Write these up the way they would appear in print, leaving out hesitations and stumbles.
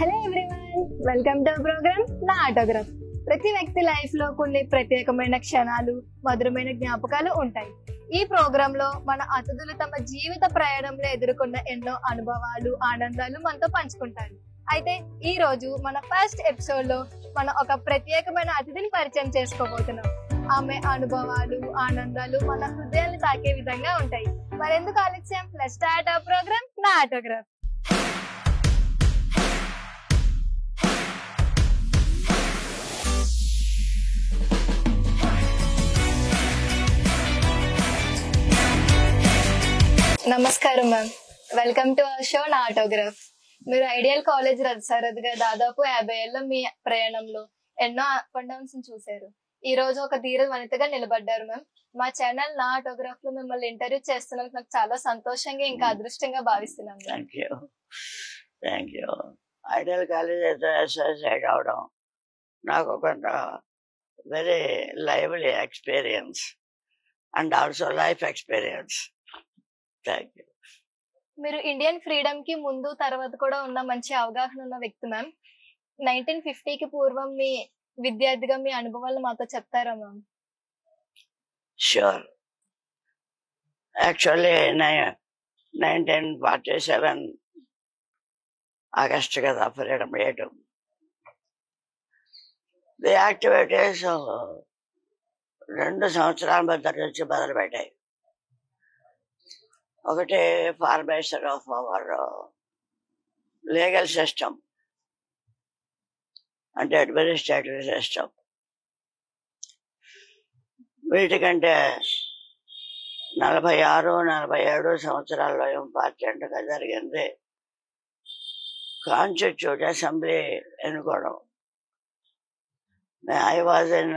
Hello everyone, welcome to programme నా autograph. ప్రతి వ్యక్తి లైఫ్ లో కొన్ని ప్రత్యేకమైన క్షణాలు, మధురమైన జ్ఞాపకాలు ఉంటాయి. ఈ ప్రోగ్రామ్ లో మన అతిథులు తమ జీవిత ప్రయాణంలో ఎదుర్కొన్న ఎన్నో అనుభవాలు, ఆనందాలు మనతో పంచుకుంటారు. అయితే ఈ రోజు మన ఫస్ట్ ఎపిసోడ్ లో మనం ఒక ప్రత్యేకమైన అతిథిని పరిచయం చేసుకోబోతున్నాం. ఆమె అనుభవాలు, ఆనందాలు మన హృదయాన్ని తాకే విధంగా ఉంటాయి. మరెందుకు ఆలస్యం, లెట్స్ స్టార్ట్ అవర్ ప్రోగ్రామ్ నా ఆటోగ్రాఫ్. నమస్కారం ma'am, welcome to our show నా ఆటోగ్రాఫ్. మీరు ఐడియల్ కాలేజ్ రథసారథిగా దాదాపు 50 ఏళ్ల మీ ప్రయాణంలో ఎన్నో అప్ అండ్ డౌన్స్ చూశారు. ఈ రోజు ఒక ధీర వనితగా నిలబడ్డారు మ్యామ్. మా ఛానల్ నా ఆటోగ్రాఫ్ లో మిమ్మల్ని ఇంటర్వ్యూ చేస్తున్నందుకు నాకు చాలా సంతోషంగా, ఇంకా అదృష్టంగా భావిస్తున్నాం. Thank you. Ideal college associate అవడం నాకు కొంత very lively experience and also life experience. Thank you. మీరు ఇండియన్ ఫ్రీడమ్ కి ముందు తర్వాత కూడా ఉన్న మంచి అవగాహన ఉన్న వ్యక్తి మ్యామ్. 1950కి పూర్వం మీ విద్యార్థిగా మీ అనుభవాలు మాతో చెప్తారా మ్యామ్? షూర్. యాక్చువల్లీ 1947 ఆగస్ట్ కదా ఫ్రీడమ్ డేట్. ది యాక్టివిటీస్ 2 సంవత్సరాల మధ్య నుంచి మొదలుపెట్టాయి. ఒకటి formation of our legal system అంటే అడ్మినిస్ట్రేటివ్ సిస్టమ్. వీటికంటే 46-47 సంవత్సరాల్లో ఇంపార్టెంట్గా జరిగింది కాన్స్టిట్యూట్ అసెంబ్లీ ఎన్నుకోవడం. I was in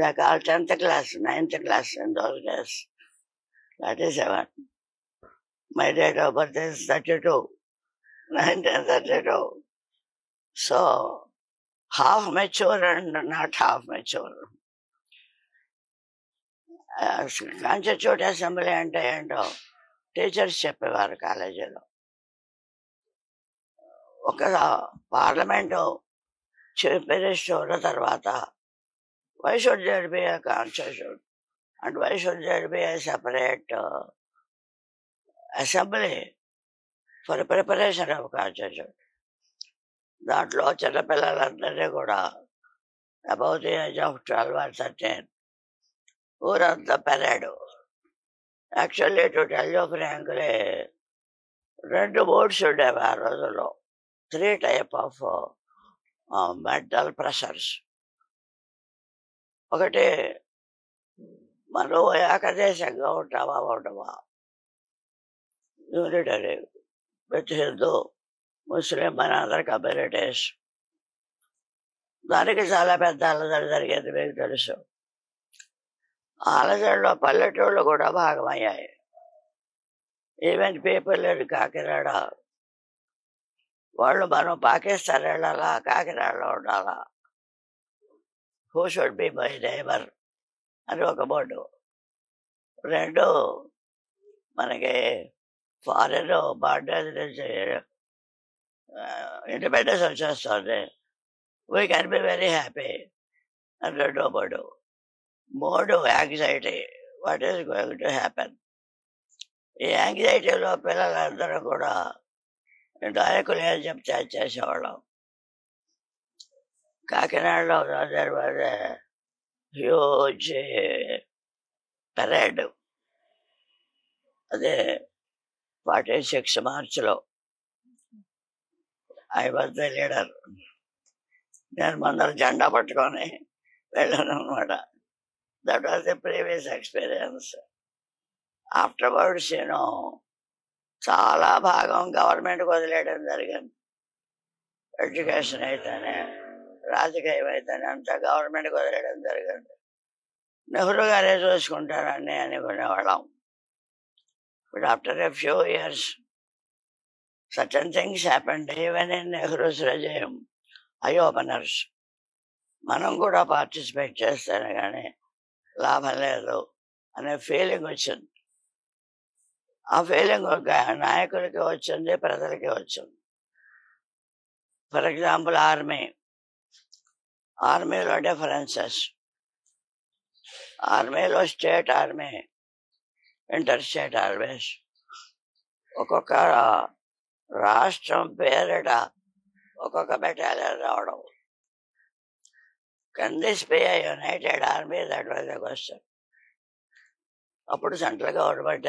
they call 10th class, 9th class in those days. 37. My date of birth is 32, 1932. So, half mature and not half mature. Constitute assembly అంటే ఏంటో teachers చెప్పేవారు కాలేజీలో. ఒక parliament chief minister ఉన్న తర్వాత why should there be a constitution and why should there be a separate assembly for preparation of constitution? దాంట్లో చిన్నపిల్లలందరినీ కూడా about the age of 12 or 13 ఊరంతా పెరాడు. Actually to tell you frankly 2 boards ఉండేవి ఆ రోజుల్లో. 3 type ఆఫ్ మెంటల్ ప్రెషర్స్. ఒకటి, మనం ఏకదేశంగా ఉంటావా ఉండవా, యూనిటరీ విత్ హిందూ ముస్లిం మన అదర్ కమ్యూనిటీస్. దానికి చాలా పెద్ద అలజడి జరిగేది, మీకు తెలుసు. ఆ అలజడిలో పల్లెటూళ్ళు కూడా భాగమయ్యాయి. ఈవెన్ పీపుల్ ఇన్ కాకినాడ వాళ్ళు మనం పాకిస్తాన్ వెళ్ళాలా, కాకినాడలో ఉండాలా, who should be my neighbour అని ఒక బోర్డు. 2, మనకి ఫారెన్ బార్డర్ నుంచి ఇండిపెండెన్స్ వచ్చేస్తుంది, we can be very happy అని 2వ board. 3, anxiety, what is going to happen. ఈ యాంగ్జైటీలో పిల్లలందరూ కూడా నాయకులు ఏం చెప్తే చేసేవాళ్ళం. కాకినాడలో హ్యూజ్ పెరేడ్, అదే 46 మార్చిలో. I was the leader. నేను ముందర జెండా పట్టుకొని వెళ్ళాను అనమాట. That was the previous experience. Afterwards చాలా భాగం గవర్నమెంట్కి వదిలేయడం జరిగింది. ఎడ్యుకేషన్ అయితేనే, రాజకీయం అయితేనే అంతా గవర్నమెంట్కి వదిలేయడం జరిగింది. నెహ్రూ గారే చూసుకుంటారని అనుకునేవాళ్ళం. But after a few years certain things happened even in Nehru's regime, eye openers. మనం కూడా పార్టిసిపేట్ చేస్తేనే కానీ లాభం లేదు అనే ఫీలింగ్ వచ్చింది. ఆ ఫీలింగ్ నాయకులకి వచ్చింది, ప్రజలకి వచ్చింది. ఫర్ ఎగ్జాంపుల్ ఆర్మీలో డిఫరెన్సెస్. ఆర్మీలో state army, inter state armies, ఒక్కొక్క రాష్ట్రం పేరిట ఒక్కొక్క బెటాలియన్ రావడం. Can this be a united army? That was the question. అప్పుడు సెంట్రల్ గవర్నమెంట్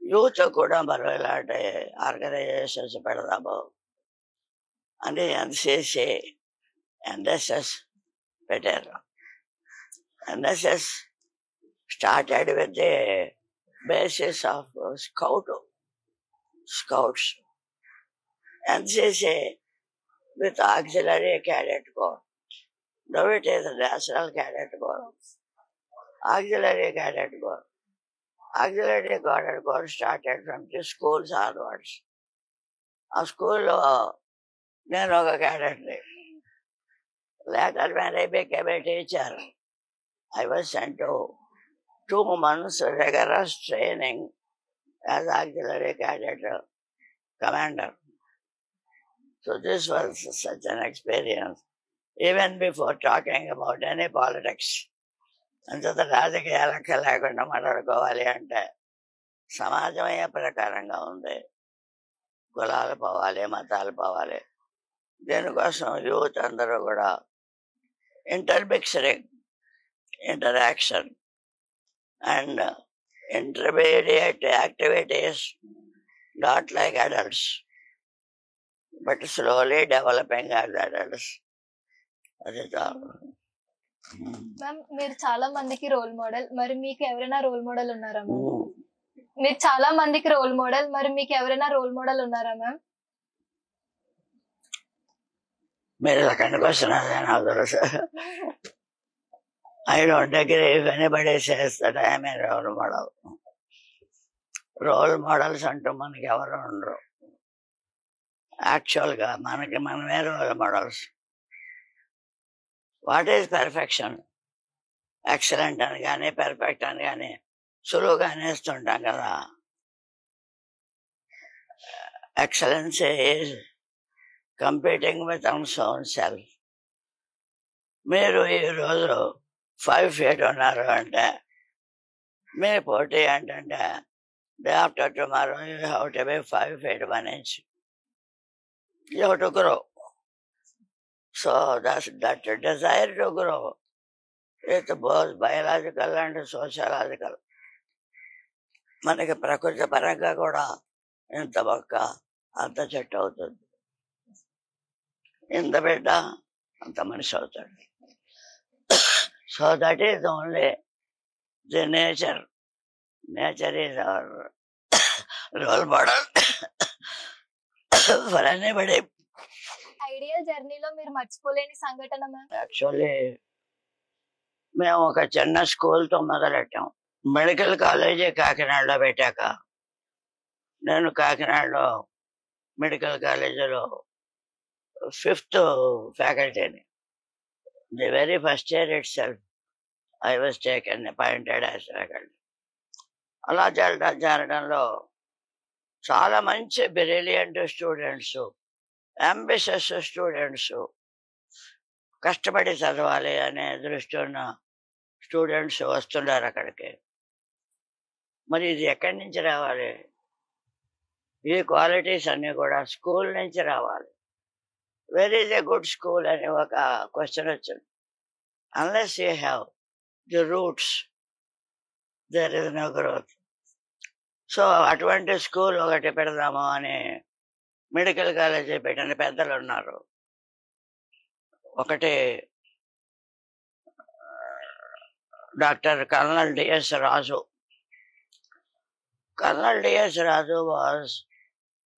యూత్ కూడా మనం ఇలాంటి ఆర్గనైజేషన్స్ పెడదాము అని ఎన్సిసి, ఎన్ఎస్ఎస్ పెట్టారు. NSS started with the basis of scouts. NCC with auxiliary cadet corps. Now it is the National Cadet Corps. Auxiliary Cadet Corps. Auxiliary Cadet Corps started from the schools onwards. A school, నేను ఒక క్యాడెట్ని. Later when I became a teacher, I was sent to 2 months rigorous training as auxiliary cadet commander. So this was such an experience. Even before talking about any politics, అంత రాజకీయాలకి లేకుండా మాట్లాడుకోవాలి అంటే సమాజం ఏ ప్రకారంగా ఉంది, కులాలు పోవాలి, మతాలు పోవాలి. దీనికోసం యూత్ అందరూ కూడా ఇంటర్మిక్సరింగ్, interaction and intermediate activities, not like adults, but slowly developing as adults. అది చాలు. మ్యామ్, మీరు చాలా మందికి రోల్ మోడల్. మరి మీకు ఎవరైనా రోల్ మోడల్ ఉన్నారా మ్యామ్? మీరు చాలా మందికి రోల్ మోడల్. మరి మీకు ఎవరైనా రోల్ మోడల్ ఉన్నారా మ్యామ్? మీరు సెకండ్ క్వశ్చన్ అదే నాకు తెలుసు. I don't agree if anybody says that I am a role model. Role models అంటూ మనకి ఎవరు ఉండరు. యాక్చువల్గా మనమే role models. What is perfection? Excellent అని కానీ పెర్ఫెక్ట్ అని కానీ సులువుగా అనేస్తుంటాం కదా. Excellence is competing with our own self. మీరు ఈరోజు 5 feet ఉన్నారు అంటే మీ పోటీ ఏంటంటే day after tomorrow you have to be 5 feet 1 inch. You have to grow. So that desire to grow is both biological and sociological. మనకి ప్రకృతి పరంగా కూడా ఇంత మొక్క అంత చెట్టు అవుతుంది, ఇంత బిడ్డ అంత మనిషి అవుతాడు. So that is only the nature. Nature is our role model for anybody. Ideal జర్నీలో మీరు మర్చిపోలేని సంఘటన మ్యామ్? యాక్చువల్లీ మేము ఒక చిన్న స్కూల్తో మొదలెట్టాం. మెడికల్ కాలేజీ కాకినాడలో పెట్టాక నేను కాకినాడలో మెడికల్ కాలేజీలో 5th facultyని. The very first year itself, I was appointed as faculty. అలా జరగడంలో చాలా మంచి బ్రిలియంట్ స్టూడెంట్స్, అంబిషియస్ స్టూడెంట్స్, కష్టపడి చదవాలి అనే దృష్టి ఉన్న స్టూడెంట్స్ వస్తున్నారు అక్కడికి. మరి ఇది ఎక్కడి నుంచి రావాలి? ఈ క్వాలిటీస్ అన్నీ కూడా స్కూల్ నుంచి రావాలి. Where is a good school అని ఒక క్వశ్చన్ వచ్చింది. Unless you have the roots, there is no growth. So అటువంటి స్కూల్ ఒకటి పెడదాము అని మెడికల్ కాలేజీ పెట్టిన పెద్దలు ఉన్నారు. ఒకటి doctor colonel DS Raju. Colonel DS Raju was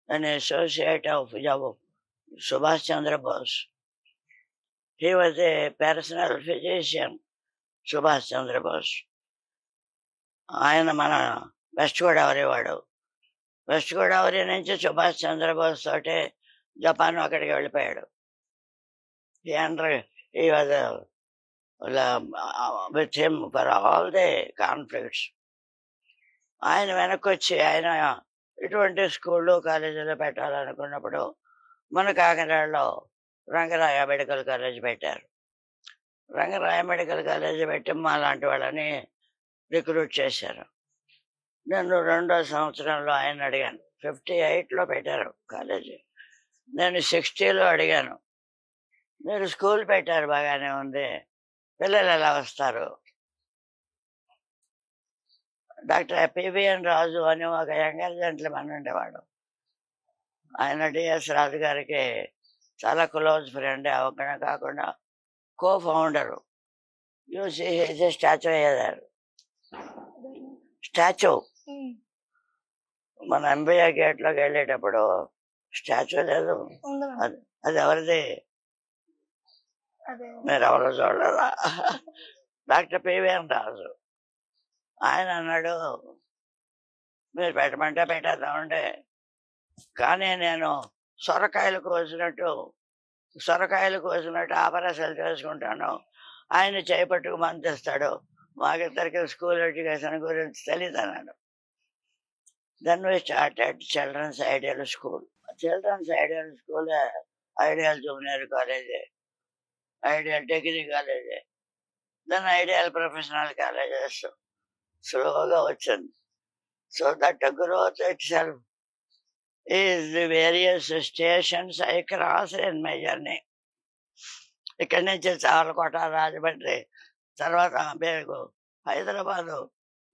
an associate of Subhash Chandra Bose. He was a personal physician, Subhash Chandra Bose. ఆయన మన వెస్ట్ గోదావరి వాడు. వెస్ట్ గోదావరి నుంచి సుభాష్ చంద్రబోస్ తోటి జపాన్ అక్కడికి వెళ్ళిపోయాడు. He was with him for all the conflicts. ఆయన వెనక్కి వచ్చి ఆయన ఇటువంటి స్కూళ్ళు కాలేజీలో పెట్టాలనుకున్నప్పుడు మన కాకినాడలో రంగరాయ మెడికల్ కాలేజ్ పెట్టారు. రంగరాయ మెడికల్ కాలేజ్ పెట్టి మా లాంటి వాళ్ళని రిక్రూట్ చేశారు. నేను 2వ సంవత్సరంలో ఆయన అడిగాను. 58లో పెట్టారు కాలేజీ. నేను 60లో అడిగాను, మీరు స్కూల్ పెట్టారు బాగానే ఉంది, పిల్లలు ఎలా వస్తారు? డాక్టర్ పివిఎన్ రాజు అని ఒక యంగర్ జెంట్లమన్ ఉండేవాడు. ఆయన డిఎస్ రాజు గారికి చాలా క్లోజ్ ఫ్రెండ్. అవగానే కాకుండా కో ఫౌండరు. యూసీ స్టాచ్యూ అయ్యారు. స్టాచ్యూ మన ఎంబీఏ గేట్లోకి వెళ్ళేటప్పుడు స్టాచ్యూ లేదు, అది ఎవరిది? మీరు ఎవరో చూడలేదా? డాక్టర్ పివిఎన్ రాజు. ఆయన అన్నాడు, మీరు పెట్టమంటే పెట్టేద్దామంటే, కానీ నేను సొరకాయలు కోసినట్టు ఆపరేషన్లు చేసుకుంటాను, ఆయన చేపట్టుకు మందిస్తాడు, మాకిద్దరికి స్కూల్ ఎడ్యుకేషన్ గురించి తెలియదు అన్నాడు. Then we started children's ideal school. Children's ideal school ideal junior college, ideal degree college, then ideal professional colleges స్లోగా వచ్చింది. So that growth itself is the various stations I cross in my journey. ఇక్కడి నుంచి చావలకోట, రాజమండ్రి, తర్వాత బేగు, హైదరాబాదు,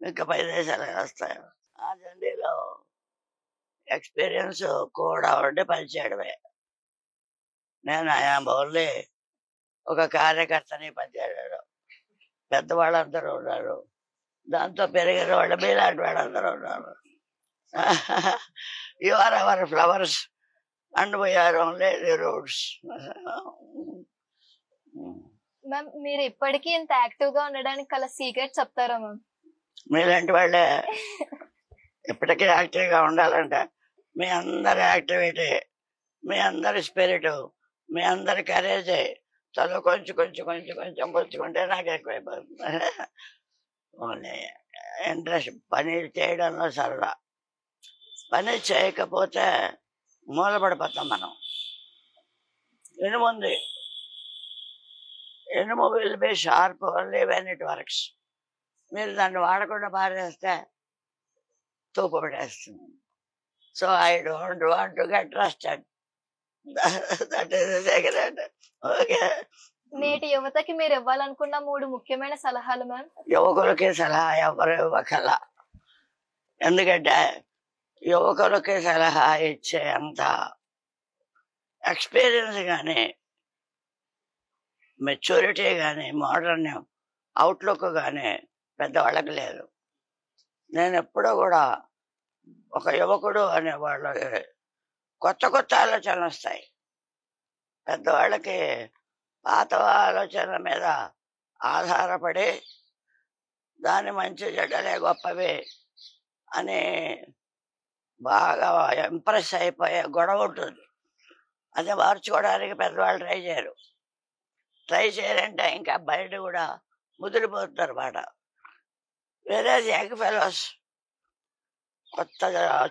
ఇంకా 10 దేశాలు వస్తాయి. ఆ జర్నీలో ఎక్స్పీరియన్స్ కూడా ఉండి పనిచేయడమే. నేను ఐయామ్ ఓన్లీ ఒక కార్యకర్తని పనిచేయడం. పెద్దవాళ్ళందరూ ఉన్నారు, దాంతో పెరిగిన వాళ్ళు మీలాంటి వాళ్ళందరూ ఉన్నారు. You are our flowers and we're only the roots. Ma'am, మీరు ఇప్పటికీ ఇంత యాక్టివ్ గా ఉండడానికి గల సీక్రెట్ చెప్తారా మ్యామ్? మీలాంటి వాళ్ళే ఇప్పటికీ యాక్టివ్గా ఉండాలంటే మీ అందరి యాక్టివిటీ, మీ అందరి స్పిరిట్, మీ అందరి కరేజ్ చదువు కొంచెం కొంచెం కొంచెం కొంచెం పుచ్చుకుంటే నాకు ఎక్కువైపోతుంది. ఓన్లీ ఇంట్రెస్ట్, పని చేయడంలో సరదా. పని చేయకపోతే మూలపడిపోతాం మనం. ఇనుముంది, ఇనుము will be sharp only when it works. మీరు దాన్ని వాడకుండా పారేస్తే తూపు పడేస్తుంది. So I don't want to get trusted. That is the secret. Okay. నేటి యువతకి మీరు ఇవ్వాలనుకున్న 3 ముఖ్యమైన సలహాలు మ్యామ్? యువకులకి సలహా ఎవరు ఇవ్వకల. ఎందుకంటే యువకులకి సలహా ఇచ్చే అంత ఎక్స్పీరియన్స్ కానీ, మెచ్యూరిటీ కానీ, మోడర్న్ అవుట్లుక్ కానీ పెద్దవాళ్ళకి లేదు. నేను ఎప్పుడూ కూడా ఒక యువకుడు అనే వాళ్ళకి కొత్త కొత్త ఆలోచనలు వస్తాయి. పెద్దవాళ్ళకి పాత ఆలోచనల మీద ఆధారపడి దాని మంచి చెడ్డలే గొప్పవి అని బాగా ఇంప్రెస్ అయిపోయే గొడవ ఉంటుంది. అది మార్చుకోవడానికి పెద్దవాళ్ళు ట్రై చేయరంటే ఇంకా బయట కూడా ముదిరిపోతున్నారు మాట. వేరే యంగ్ ఫెలోస్, కొత్త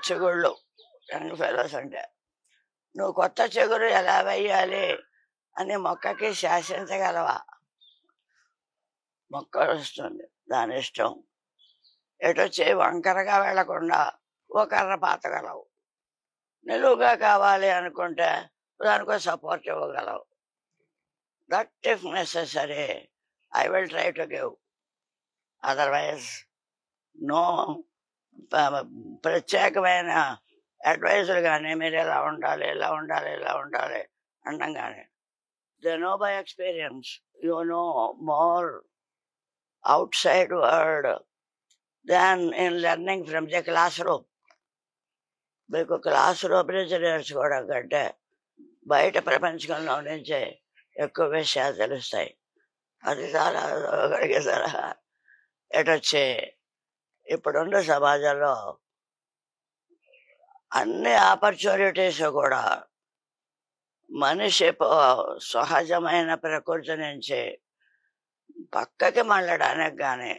చిగుళ్ళు, యంగ్ ఫెలోస్ అంటే నువ్వు కొత్త చిగురు ఎలా వేయాలి అని మొక్కకి శాసించగలవా? మొక్క వస్తుంది, దాని ఇష్టం. ఎటొచ్చి వంకరగా వెళ్లకుండా ఓ కర్ర పాతగలవు. నిలువుగా కావాలి అనుకుంటే దానికో సపోర్ట్ ఇవ్వగలవు. That if necessary I will try to give. Otherwise no ప్రత్యేకమైన అడ్వైజులు కానీ మీరు ఎలా ఉండాలి ఇలా ఉండాలి ఇలా ఉండాలి అనడం కానీ. They know by experience. You know more outside world than in learning from the classroom. మీకు క్లాస్ రూమ్ నుంచి నేర్చుకోవడం కంటే బయట ప్రపంచంలో నుంచే ఎక్కువ విషయాలు తెలుస్తాయి. అది చాలా ఒకరికి సలహా. ఎటొచ్చి ఇప్పుడున్న సమాజంలో అన్ని ఆపర్చునిటీస్ కూడా మనిషి సహజమైన ప్రకృతి నుంచి పక్కకి మళ్ళడానికి కానీ,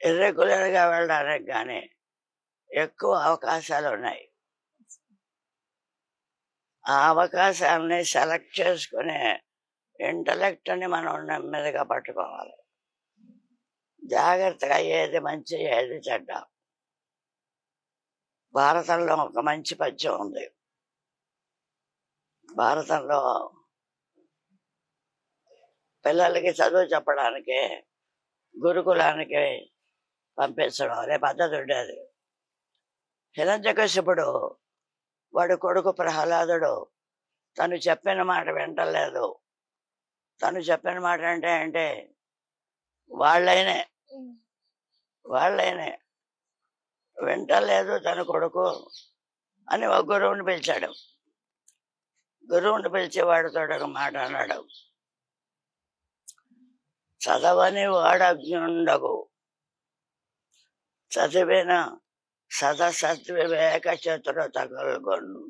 ఇర్రెగ్యులర్గా వెళ్ళడానికి కానీ ఎక్కువ అవకాశాలు ఉన్నాయి. ఆ అవకాశాలని సెలెక్ట్ చేసుకునే ఇంటలెక్ట్ని మనం నెమ్మదిగా పట్టుకోవాలి. జాగ్రత్తగా ఏది మంచి ఏది చెడ్డ. భారతంలో ఒక మంచి పద్యం ఉంది. భారతంలో పిల్లలకి చదువు చెప్పడానికి గురుకులానికి పంపించడం అనే పద్ధతి ఉండేది. హిరణ్యకశిపుడు వాడి కొడుకు ప్రహ్లాదుడు తను చెప్పిన మాట వింటలేదు. తను చెప్పిన మాట అంటే వాళ్ళైనే వింటలేదు తన కొడుకు అని ఒక గురువుని పిలిచాడు. గురువుని పిలిచి వాడితో ఒక మాట అన్నాడు. చదవని వాడజ్ఞుండగు, చదివిన సదసద్వివేక చతురత కల్గొను.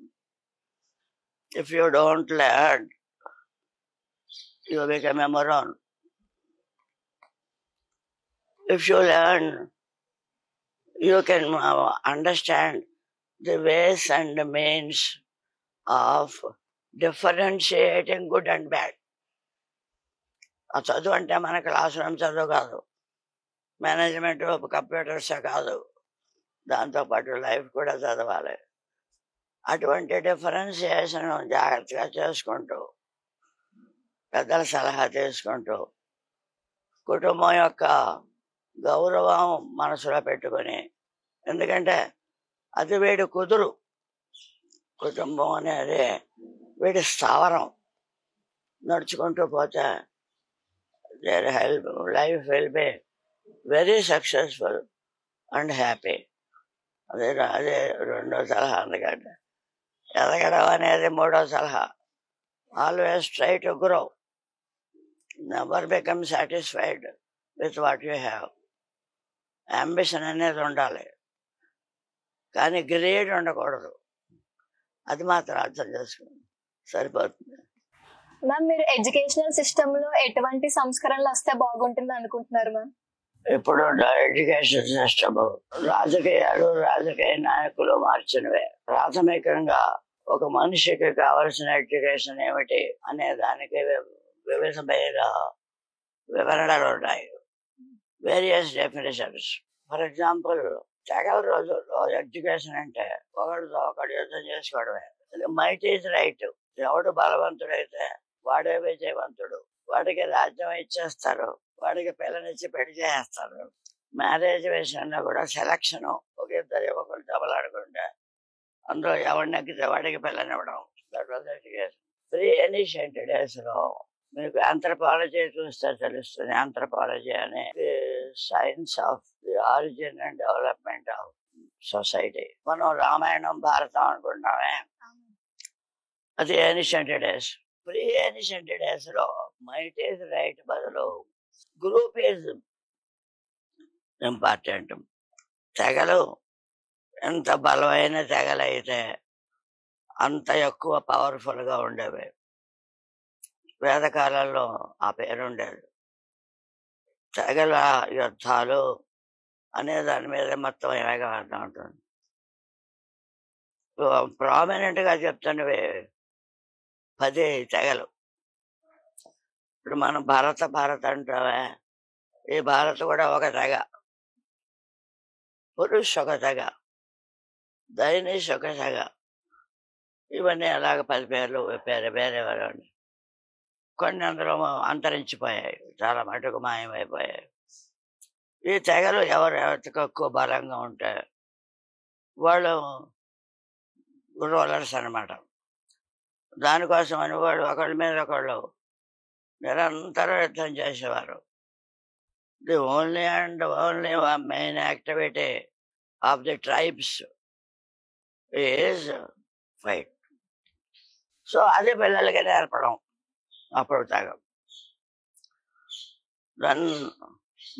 If you don't learn, you become a moron. If you learn, you can understand the ways and means of differentiating good and bad. ఆ చదువు అంటే మన క్లాస్ రూమ్ చదువు కాదు, మేనేజ్మెంట్ కంప్యూటర్స్ కాదు, దాంతోపాటు లైఫ్ కూడా చదవాలి. అటువంటి డిఫరెన్షియేషన్ జాగ్రత్తగా చేసుకుంటూ, పెద్దల సలహా తీసుకుంటూ, కుటుంబం యొక్క గౌరవం మనసులో పెట్టుకొని, ఎందుకంటే అది వీడి కుదురు, కుటుంబం అనేది వీడి స్థావరం. నడుచుకుంటూ పోతే life will be very successful and happy. అదే రెండో సలహా. ఎందుకంటే ఎదగడం అనేది మూడో సలహా. Always try to grow, never become satisfied with what you have. Ambition అనేది ఉండాలి, కానీ గ్రేడ్ ఉండకూడదు. అది మాత్రం అర్థం చేసుకుని సరిపోతుంది. మ్యామ్, మీరు ఎడ్యుకేషనల్ సిస్టమ్ లో ఎటువంటి సంస్కరణలు వస్తే బాగుంటుంది అనుకుంటున్నారు మ్యామ్? ఇప్పుడు ఎడ్యుకేషన్ సిస్టమ్ రాజకీయాలు, రాజకీయ నాయకులు మార్చినవే. ప్రాథమికంగా ఒక మనిషికి కావలసిన ఎడ్యుకేషన్ ఏమిటి అనే దానికి వివిధమైన వివరణలు ఉన్నాయి, వేరియస్ డెఫినేషన్స్. ఫర్ ఎగ్జాంపుల్, తెగల రోజుల్లో ఎడ్యుకేషన్ అంటే ఒకడితో ఒకడు యుద్ధం చేసుకోవడమే. Might is right. ఎవడు బలవంతుడైతే వాడే విజయవంతుడు. వాడికి రాజ్యం ఇచ్చేస్తారు, వాడికి పిల్లనిచ్చి పెళ్లి చేస్తారు. మ్యారేజ్ విషయంలో కూడా సెలక్షన్, ఒక ఇద్దరు యువకులు దెబ్బలాడుకుంటే అందులో ఎవరిని నెగ్గితే వాడికి పిల్లనివ్వడం. That was education. Pre ancient days లో మీకు ఆంథ్రపాలజీ చూస్తే తెలుస్తుంది. ఆంథ్రపాలజీ అనే science of the origin and development of society. మనం రామాయణం, భారతం అనుకుంటామే, అది ancient days. Pre ancient days లో మైట్ ఈజ్ రైట్ బదులు గ్రూప్ ఈజ్ ఇంపార్టెంట్. తెగలు ఎంత బలమైన తెగలైతే అంత ఎక్కువ పవర్ఫుల్ గా ఉండేవి. వేదకాలంలో ఆ పేరుండేది. తెగల యుద్ధాలు అనే దాని మీద మొత్తం ఏకవాదం ఉంటుంది. ప్రామినెంట్ గా చెప్తున్నవి 10 తెగలు. ఇప్పుడు మనం భారత్ అంటావే, ఈ భారత్ కూడా ఒక తెగ. పురుష్ ఒక తెగ, దైనిష్ ఒక తెగ. ఇవన్నీ అలాగ 10 పేర్లు వేరే వాళ్ళు. కొన్ని అందులో అంతరించిపోయాయి, చాలా మటుకు మాయమైపోయాయి. ఈ తెగలు ఎవరికి ఎక్కువ బలంగా ఉంటే వాళ్ళు రూలర్స్ అన్నమాట. దానికోసం అని వాళ్ళు ఒకళ్ళ మీద ఒకళ్ళు నిరంతరం యుద్ధం చేసేవారు. The only main activity of the tribes is fight. So అది పిల్లలకి నేర్పడం అప్పుడు తగం. దెన్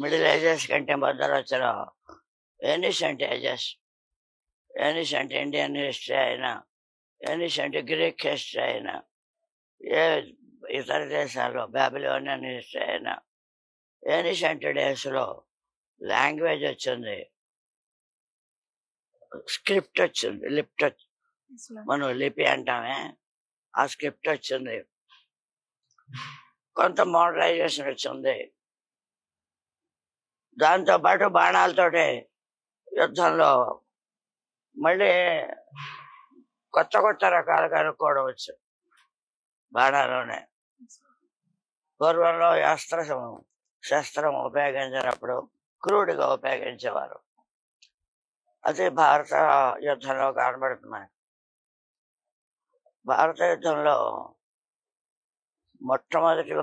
మిడిల్ ఏజెస్ కంటే మొదలు వచ్చిన ancient ages, ancient Indian history అయినా, ఏన్షియంట్ గ్రీక్ హిస్టరీ అయినా, ఏ ఇతర దేశాల్లో బాబిలోనియన్ హిస్టరీ అయినా, ఏన్షియంట్ డేస్లో లాంగ్వేజ్ వచ్చింది, స్క్రిప్ట్ వచ్చింది, మనం లిపి అంటామే, ఆ స్క్రిప్ట్ వచ్చింది, కొంత మోడరైజేషన్ వచ్చింది. దాంతోపాటు బాణాలతోటి యుద్ధంలో మళ్ళీ కొత్త కొత్త రకాలు కనుక్కోవడం వచ్చు బాణాలోనే. పూర్వంలో శస్త్రం ఉపయోగించినప్పుడు క్రూడ్గా ఉపయోగించేవారు. అది భారత యుద్ధంలో కనబడుతున్నాయి. భారత యుద్ధంలో మొట్టమొదటి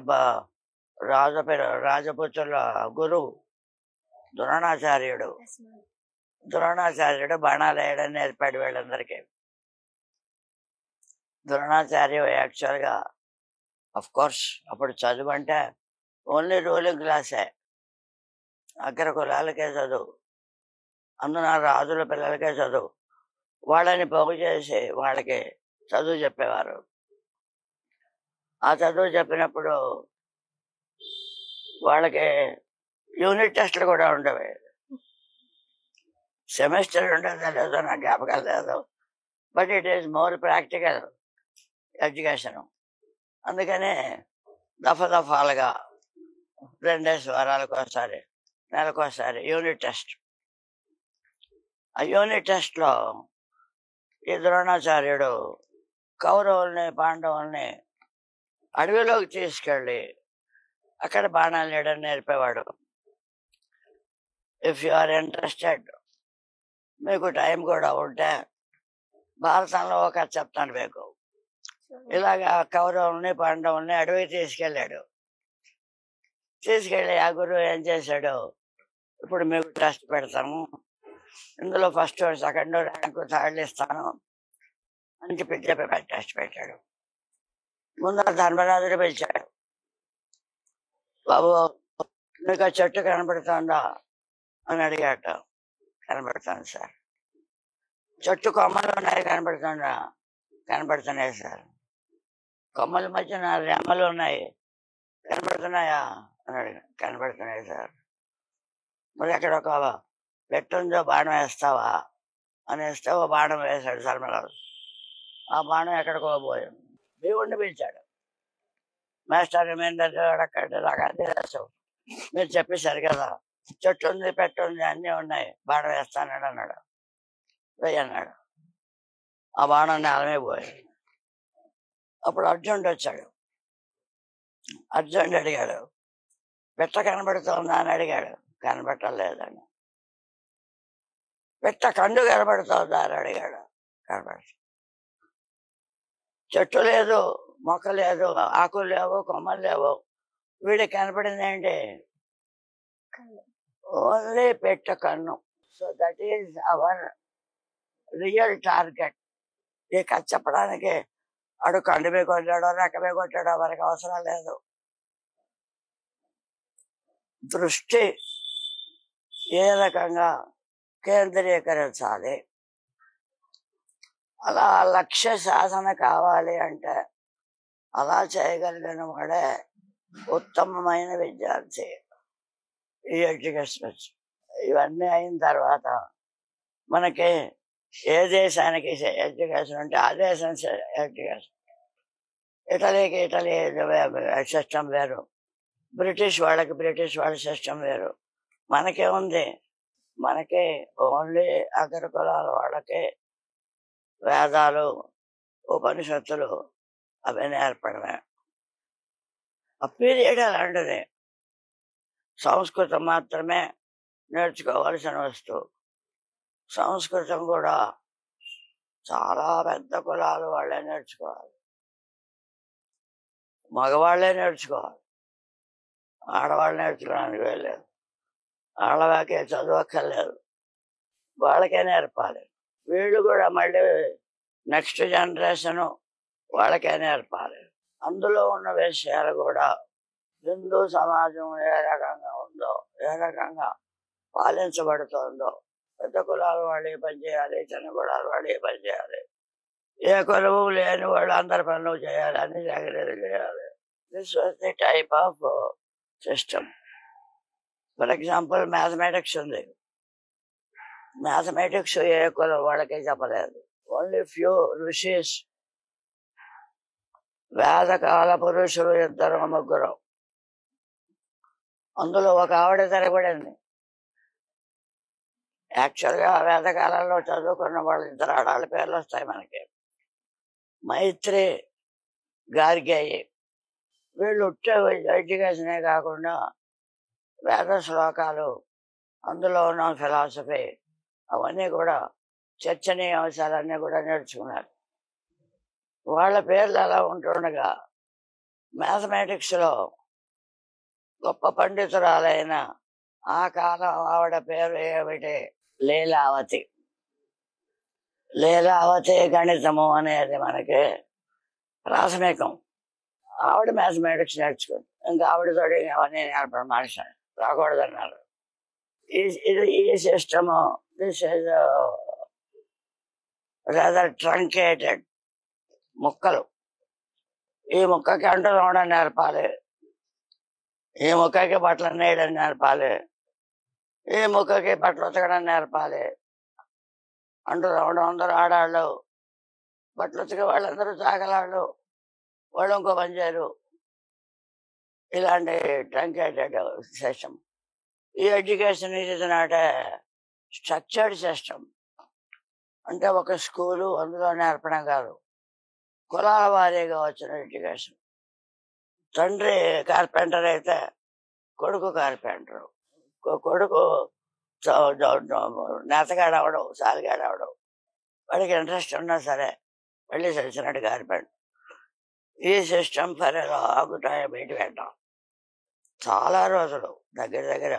రాజపుత్రుల గురువు ద్రోణాచార్యుడు బాణాలు వేయడం నేర్పాడు వీళ్ళందరికీ. ద్రోణాచార్య యాక్చువల్గా అఫ్ కోర్స్ అప్పుడు చదువు అంటే ఓన్లీ రూలింగ్ క్లాసే, అగ్ర కులాలకే చదువు, అందున రాజుల పిల్లలకే చదువు. వాళ్ళని పోగు చేసి వాళ్ళకి చదువు చెప్పేవారు. ఆ చదువు చెప్పినప్పుడు వాళ్ళకి యూనిట్ టెస్ట్లు కూడా ఉండేవి. సెమిస్టర్ ఉండేదో లేదో నాకు జ్ఞాపకం లేదు, but it is more practical education. అందుకనే దఫాలుగా 2 వారాలకు ఒకసారి, నెలకోసారి యూనిట్ టెస్ట్. ఆ యూనిట్ టెస్ట్లో ఈ ద్రోణాచార్యుడు కౌరవుల్ని పాండవుల్ని అడవిలోకి తీసుకెళ్ళి అక్కడ బాణాలు వేయడం నేర్పేవాడు. ఇఫ్ యు ఆర్ ఇంట్రెస్టెడ్, మీకు టైం కూడా ఉంటే భారతంలో ఒక కథ చెప్తాను మీకు. ఇలాగా కౌరవుల్ని పాండవుల్ని అడవికి తీసుకెళ్ళాడు. తీసుకెళ్ళి ఆ గురువు ఏం చేశాడు, ఇప్పుడు మీకు టెస్ట్ పెడతాము, ఇందులో ఫస్ట్ సెకండ్ ర్యాంకు థర్డ్ ఇస్తాను అని చెప్పి టెస్ట్ పెట్టాడు. ముందర ధర్మరాజుని పిలిచాడు. బాబు, మీకు ఆ చెట్టు కనబడుతుందా అని అడిగాట. కనబడుతుంది సార్. చెట్టు కొమ్మలు ఉన్నాయి కనబడుతుందా? కనబడుతున్నాయి సార్. కొమ్మల మధ్యన రెమ్మలు ఉన్నాయి కనబడుతున్నాయా అని అడిగాడు. కనబడుతున్నాయి సార్. మరి అక్కడ ఒక పెట్టుందో బాణం వేస్తావా అని వేస్తే ఓ బాణం వేశాడు ధర్మరాజు. ఆ బాణం ఎక్కడికో పోయాడు. దేవుణ్ణి పిలిచాడు. మాస్టర్ మీరు చెప్పేశారు కదా, చెట్టు ఉంది, పెట్టు ఉంది, అన్నీ ఉన్నాయి, బాణం వేస్తానని అన్నాడు. వేయన్నాడు. ఆ బాణం నేలమే పోయాడు. అప్పుడు అర్జునుడు వచ్చాడు. అర్జునుడు అడిగాడు, పెట్ట కనబడుతోందా అని అడిగాడు. కనబట్టలేదని. పెట్ట కండు కనబడుతోందా అని అడిగాడు. కనబడుతుంది. చెట్టు లేదు, మొక్క లేదు, ఆకులు లేవు, కొమ్మలు లేవు, వీడికి కనపడింది ఏంటి? ఓన్లీ పెట్ట కన్ను. So that is our real target. ఈ కథ చెప్పడానికి అడు కండుమే కొట్టాడో రెక్కమే కొట్టాడో మనకు అవసరం లేదు. దృష్టి ఏ రకంగా కేంద్రీకరించాలి, అలా లక్ష్య సాధన కావాలి అంటే అలా చేయగలిగిన వాడే ఉత్తమమైన విద్యార్థి. ఈ ఎడ్యుకేషన్ ఇవన్నీ అయిన తర్వాత మనకి ఏ దేశానికి ఎడ్యుకేషన్ ఉంటే ఆ దేశం ఎడ్యుకేషన్. ఇటలీకి ఇటలీ సిస్టమ్ వేరు, బ్రిటిష్ వాళ్ళ సిస్టమ్ వేరు. మనకేముంది? మనకి ఓన్లీ అగ్ర కులాల వాళ్ళకి వేదాలు, ఉపనిషత్తులు అవి నేర్పడమే. ఆ పీరియడ్ అలాంటిది. సంస్కృతం మాత్రమే నేర్చుకోవాల్సిన వస్తువు. సంస్కృతం కూడా చాలా పెద్ద కులాలు వాళ్ళే నేర్చుకోవాలి, మగవాళ్ళే నేర్చుకోవాలి, ఆడవాళ్ళు నేర్చుకోవడానికి వెళ్ళలేదు. ఆడవాకే చదవక్కర్లేదు, వాళ్ళకే నేర్పాలి. వీళ్ళు కూడా మళ్ళీ నెక్స్ట్ జనరేషను వాళ్ళకే నేర్పాలి. అందులో ఉన్న విషయాలు కూడా హిందూ సమాజం ఏ రకంగా ఉందో, ఏ రకంగా పాలించబడుతుందో, పెద్ద కులాలు వాళ్ళు ఏ పని చేయాలి, చిన్న కులాలు వాళ్ళు ఏ పని చేయాలి, ఏ కులము లేని వాళ్ళు అందరి పనులు చేయాలి, అన్ని జాగ్రత్తలు చేయాలి. This was the type of system. For example mathematics ఉంది. మ్యాథమెటిక్స్ ఏ కులం వాళ్ళకే చెప్పలేదు. ఓన్లీ ఫ్యూ ఋషీస్ వేదకాల పురుషులు 2 3, అందులో ఒక ఆవిడ తిరగబడింది. యాక్చువల్గా వేదకాలంలో చదువుకున్న వాళ్ళు 2 ఆడాళ్ళ పేర్లు వస్తాయి మనకి, మైత్రి, గార్గేయి. వీళ్ళు ఎడ్యుకేషనే కాకుండా వేద శ్లోకాలు, అందులో ఉన్న ఫిలాసఫీ, అవన్నీ కూడా చర్చనీయ అంశాలన్నీ కూడా నేర్చుకున్నారు. వాళ్ళ పేర్లు అలా ఉంటుండగా మ్యాథమెటిక్స్లో గొప్ప పండితురాలైన ఆ కాలం ఆవిడ పేరు ఏమిటి? లీలావతి. లీలావతి గణితము అనేది మనకి ప్రాథమికం. ఆవిడ మ్యాథమెటిక్స్ నేర్చుకుంది. ఇంకా ఆవిడతో అవన్నీ నేర్పడం మానేశాను, రాకూడదన్నారు. ఈ system, this is rather truncated ముక్కలు. ఈ ముక్కకి అంటు తోమడం నేర్పాలి, ఈ ముక్కకి బట్టలు నేయడం నేర్పాలి, ఈ ముక్కకి బట్టలు ఉతకడం నేర్పాలి. అంటు తోమడం అందరూ ఆడాళ్ళు, బట్టలు ఉతికే వాళ్ళందరూ తాగలాళ్ళు, వాళ్ళు ఇంకో పని చేయరు. ఇలాంటి ట్రంకేటెడ్ సిస్టమ్. ఈ education is not a structured system. అంటే ఒక స్కూలు అందులో నేర్పడం కాదు, కులాల వారీగా వచ్చిన ఎడ్యుకేషన్. తండ్రి కార్పెంటర్ అయితే కొడుకు కార్పెంటరు, కొడుకు నేతగాడవడం, సాలిగాడవడం, వాడికి ఇంట్రెస్ట్ ఉన్నా సరే వెళ్ళి తెలిసినట్టు కార్పెంటర్. ఈ సిస్టమ్ ఫర్ లాంగ్ టైం బయట పెట్టాం. చాలా రోజులు, దగ్గర దగ్గర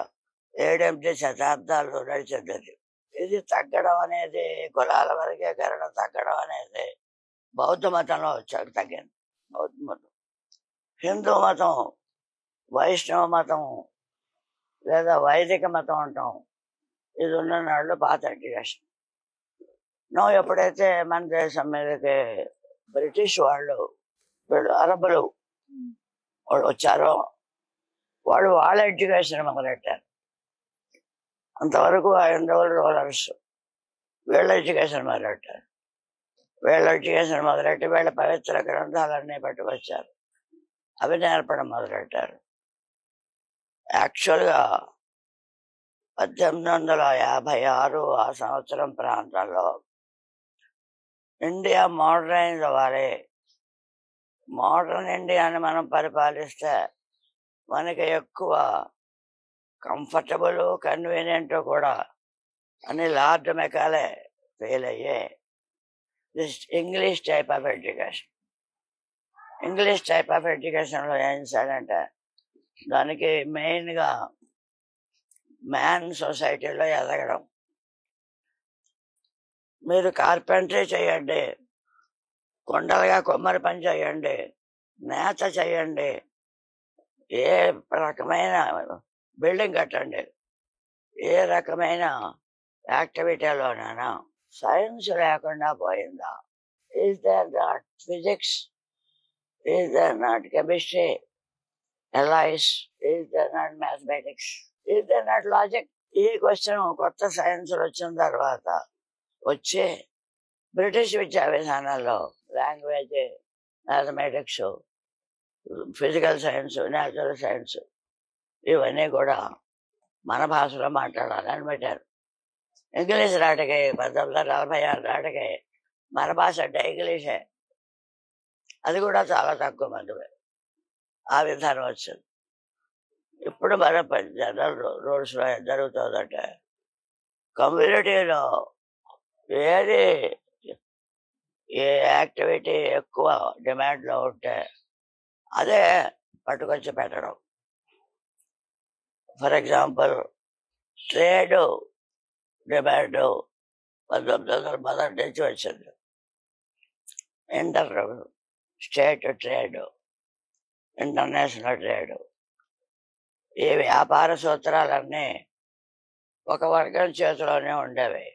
7-8 శతాబ్దాలు నడిచింది. ఇది తగ్గడం అనేది, కులాల వర్గీకరణ తగ్గడం అనేది బౌద్ధ మతంలో వచ్చాక తగ్గింది. బౌద్ధ మతం, హిందూ మతం, వైష్ణవ మతం లేదా వైదిక మతం అంటాం, ఇది ఉన్న నాళ్ళు పాత ఎడ్యుకేషన్. ఎప్పుడైతే మన దేశం మీదకి బ్రిటిష్ వాళ్ళు, అరబ్బులు వాళ్ళు వచ్చారో, వాళ్ళు వాళ్ళ ఎడ్యుకేషన్ మొదలెట్టారు. అంతవరకు హైందవులు రూలర్స్, వీళ్ళ ఎడ్యుకేషన్ మొదలెట్టారు. వీళ్ళ ఎడ్యుకేషన్ మొదలెట్టి వీళ్ళ పవిత్ర గ్రంథాలన్నీ పట్టుకొచ్చారు, అవి నేర్పడం మొదలెట్టారు. యాక్చువల్గా 1856 ఆ సంవత్సరం ప్రాంతంలో ఇండియా మోడర్నైజ్ అవ్వాలి. మోడర్న్ ఇండియాని మనం పరిపాలిస్తే మనకి ఎక్కువ కంఫర్టబుల్, కన్వీనియంట్ కూడా అని లార్డ్ మెకాలే ఫెయిల్ అయ్యే this English type of education. English type of ఎడ్యుకేషన్లో ఏం చేశాడంటే, దానికి మెయిన్గా మ్యాన్ సొసైటీలో ఎదగడం. మీరు కార్పెంటరీ చేయండి, కొండలుగా కొమ్మరి పని చేయండి, నేత చేయండి, ఏ రకమైన బిల్డింగ్ కట్టండి, ఏ రకమైన యాక్టివిటీలోనైనా సైన్స్ లేకుండా పోయిందా? Is there not physics? Is there not chemistry, ఎలైస్? Is there not mathematics? Is there not logic? ఈ క్వశ్చన్ కొత్త సైన్స్ వచ్చిన తర్వాత వచ్చి బ్రిటిష్ విద్యా విధానాల్లో language, mathematics, physical science, natural science ఇవన్నీ కూడా మన భాషలో మాట్లాడాలని పెట్టారు. ఇంగ్లీష్ నాటికి 1946 నాటికి మన భాష అంటే ఇంగ్లీషే, అది కూడా చాలా తక్కువ మంది ఆ విధానం వచ్చింది. ఇప్పుడు మన జనరల్ రూల్స్లో ఏం జరుగుతుందంటే, కమ్యూనిటీలో ఏది ఏ యాక్టివిటీ ఎక్కువ డిమాండ్లో ఉంటే అదే పట్టుకొచ్చి పెట్టడం. ఫర్ ఎగ్జాంపుల్, ట్రేడ్ డిమాండ్ 1911 నుంచి వచ్చింది. Inter state trade, international trade, ఈ వ్యాపార సూత్రాలన్నీ ఒక వర్గం చేతిలోనే ఉండేవి.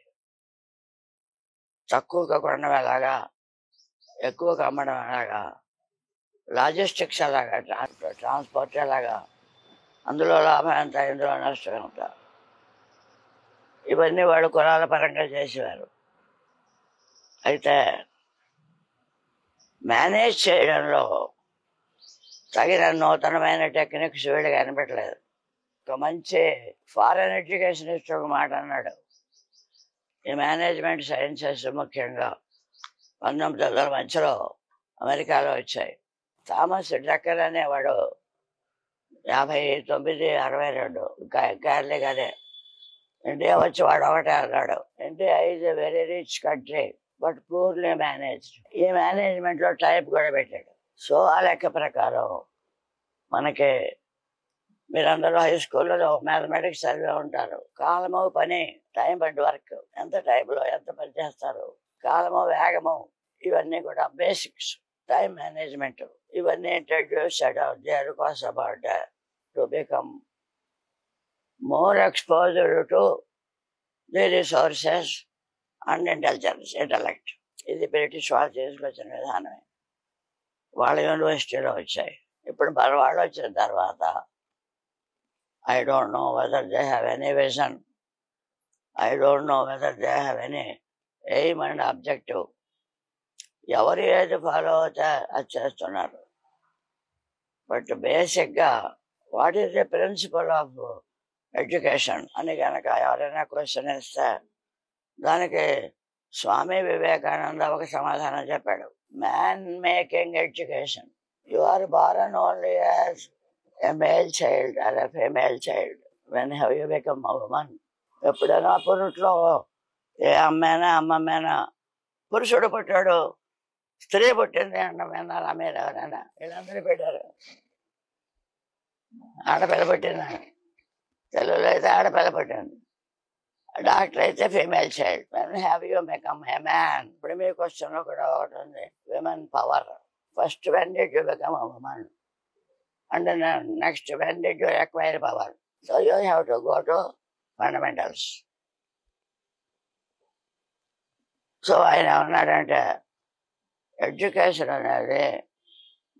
తక్కువగా కొనడం ఎలాగా, ఎక్కువగా అమ్మడం ఎలాగా, లాజిస్టిక్స్ ఎలాగా, ట్రాన్స్పోర్ట్ ఎలాగా, అందులో లాభం ఎంత, ఇందులో నష్టం ఎంత, ఇవన్నీ వాళ్ళు కులాల పరంగా చేసేవారు. అయితే మేనేజ్ చేయడంలో తగిన నూతనమైన టెక్నిక్స్ వీళ్ళకి కనిపెట్టలేదు. ఒక మంచి ఫారెన్ ఎడ్యుకేషనిస్ట్ ఒక మాట అన్నాడు, ఈ మేనేజ్మెంట్ సైన్సెస్ ముఖ్యంగా 1900 మధ్యలో అమెరికాలో వచ్చాయి. థామస్ డ్రక్కర్ అనేవాడు 59, 62 గార్లే అదే ఇండియా వచ్చి వాడు ఒకటే అన్నాడు, India is a very rich country but purely managed. ఈ మేనేజ్మెంట్లో టైప్ కూడా పెట్టాడు. సో ఆ లెక్క ప్రకారం మనకి మీరందరూ హై స్కూల్లో మ్యాథమెటిక్స్ చదివే ఉంటారు. కాలము పని, టైం అండ్ వర్క్, ఎంత టైంలో ఎంత పని చేస్తారు, కాలము వేగము, ఇవన్నీ కూడా బేసిక్స్. టైం మేనేజ్మెంట్ ఇవన్నీ ఇంట్రడ్యూస్ చేయడం దేనికోసం about to become more exposed to the resources and intellect. ఇది బ్రిటిష్ వాళ్ళు తీసుకొచ్చిన విధానమే. వాళ్ళ యూనివర్సిటీలో వచ్చాయి. ఇప్పుడు మన వాళ్ళు వచ్చిన తర్వాత I don't know whether they have any vision, I don't know whether they have any aim and objective. ఎవరు ఏది ఫాలో అవుతే అది చేస్తున్నారు. బట్ బేసిక్గా what is the principle of education అని కనుక ఎవరైనా క్వశ్చన్ ఇస్తే దానికి స్వామి వివేకానంద ఒక సమాధానం చెప్పాడు, man making education. You are born only as a male child or a female child when have you become a woman. ఎప్పుడైనా పురుట్లో ఏ అమ్మమైనా పురుషుడు పుట్టాడు, స్త్రీ పుట్టింది అన్న విన్నారా మీరు ఎవరైనా? వీళ్ళందరూ పెట్టారు. ఆడపిల్ల పుట్టిందా? తెలుగులో అయితే ఆడపిల్ల పుట్టింది, డాక్టర్ అయితే female child. When have you become a man. ఇప్పుడు మీ క్వశ్చన్లో కూడా ఒకటి ఉంది, women power. First when did you become a woman and next when did you acquire power. So you have to go to fundamentals. So ఆయన ఏమన్నాడంటే education అనేది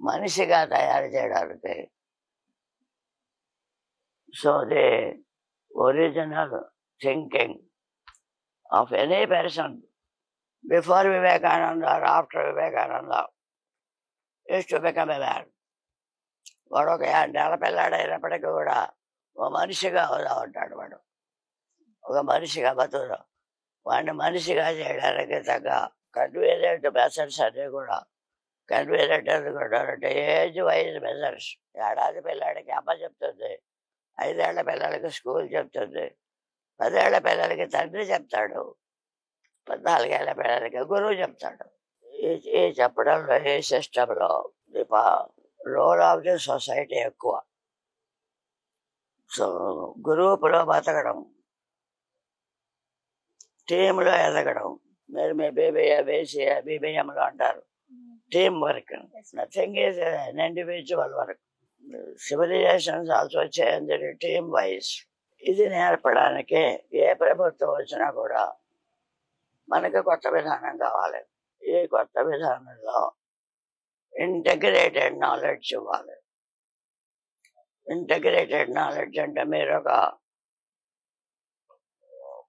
మనిషిగా తయారు చేయడానికి, so the original thinking of any person before Vivekananda or after Vivekananda is to become a man. వాడు ఒక 5 ఏళ్ల పిల్లాడైనప్పటికీ కూడా ఒక మనిషిగా అవుదా ఉంటాడు. వాడు ఒక మనిషిగా బతుకుడు. వాడిని మనిషిగా చేయడానికి తగ్గ కన్వీనియంట్ మెథడ్స్ అన్నీ కూడా కన్వీనియంట్ ఎందుకుంటారంటే ఏజ్ వైజ్ మెథడ్స్. ఏడాది పిల్లాడికి అమ్మ చెప్తుంది, 5 ఏళ్ల పిల్లలకి స్కూల్ చెప్తుంది, 10 ఏళ్ల పిల్లలకి తండ్రి చెప్తాడు, 14 ఏళ్ల పిల్లలకి గురువు చెప్తాడు. ఈ చెప్పడంలో ఈ సిస్టంలో the role of the society ఎక్కువ. సో గ్రూపులో బతకడం, టీంలో ఎదగడం, మీరు మీ బీబీఎంలో అంటారు team work. Nothing is an individual work. Civilisations also change team wise. ఇది నేర్పడానికి ఏ ప్రభుత్వం వచ్చినా కూడా మనకి కొత్త విధానం కావాలి. ఈ కొత్త విధానంలో ఇంటగ్రేటెడ్ నాలెడ్జ్ ఇవ్వాలి. ఇంటగ్రేటెడ్ నాలెడ్జ్ అంటే మీరు ఒక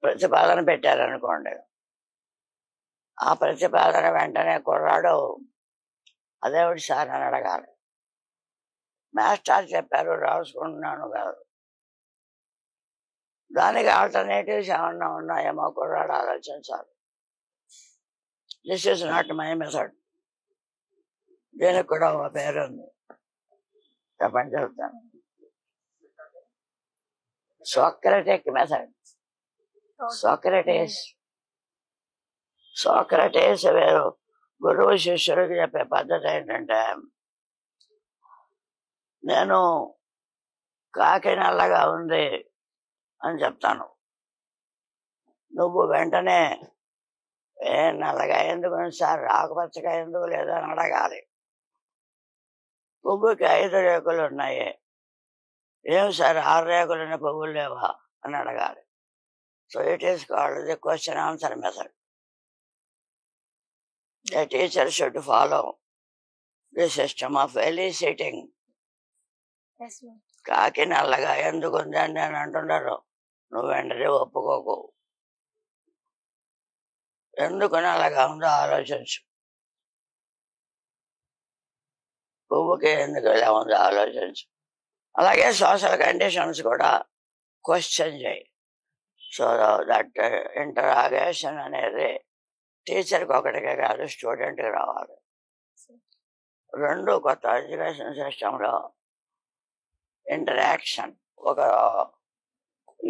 ప్రతిపాదన పెట్టారనుకోండి, ఆ ప్రతిపాదన వెంటనే కుర్రాడు అదేవిడి సార్ అని అడగాలి. మాస్టర్ చెప్పారు రాసుకుంటున్నాను కాదు. దానికి ఆల్టర్నేటివ్స్ ఏమన్నా ఉన్నాయేమో కుర్రాడు ఆలోచించాలి. This is not my method. దీనికి కూడా ఒక పేరుంది, చెప్పండి చెప్తాను. Socratic method. సోక్రటీస్ వేరు. గురువు శిష్యుడికి చెప్పే పద్ధతి ఏంటంటే, నేను కాకి నల్లగా ఉంది అని చెప్తాను, నువ్వు వెంటనే ఏ నల్లగా ఎందుకు సార్, ఆకుపచ్చగా ఎందుకు లేదని అడగాలి. పువ్వుకి 5 రేకులు ఉన్నాయి, ఏం సార్ 6 రేకులున్న పువ్వులు లేవా అని అడగాలి. So it is called the question answer method. A teacher should follow the system of eliciting. కాకి నల్లగా ఎందుకు ఉందని నేను అంటున్నారు, నువ్వు వెంటనే ఒప్పుకోకు. ఎందుకు నల్లగా ఉందో ఆలోచించు. పువ్వుకి ఎందుకు ఇలా ఉందో ఆలోచించు. అలాగే సోషల్ కండిషన్స్ కూడా క్వశ్చన్ చేయి. సో దట్ ఇంటరాగేషన్ అనేది టీచర్కి ఒకటికే కాదు, స్టూడెంట్కి రావాలి. రెండు కొత్త ఎడ్యుకేషన్ సిస్టంలో ఇంటరాక్షన్ ఒక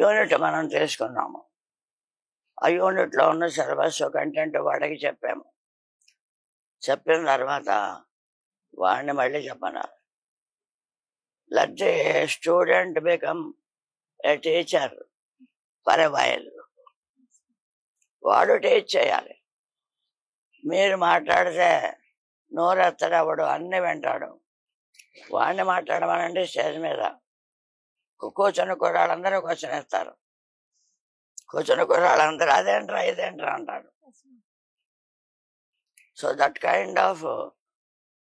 యూనిట్ మనం తీసుకున్నాము. ఆ యూనిట్లో ఉన్న సిలబస్ కంటెంట్ వాడికి చెప్పాము. చెప్పిన తర్వాత వాడిని మళ్ళీ చెప్పన్నారు. Let the student become a teacher for a while. వాడు టీచ్ చేయాలి. మీరు మాట్లాడితే నోరెత్తడవడు, అన్ని వింటాడు. వాడిని మాట్లాడమనండి స్టేజ్ మీద. కూర్చొని కుర్రాళ్ళందరూ క్వశ్చన్ ఇస్తారు. కూర్చొని కుర్రాళ్ళందరూ అదేంట్రా ఇదేంట్రా అంటాడు. So that kind of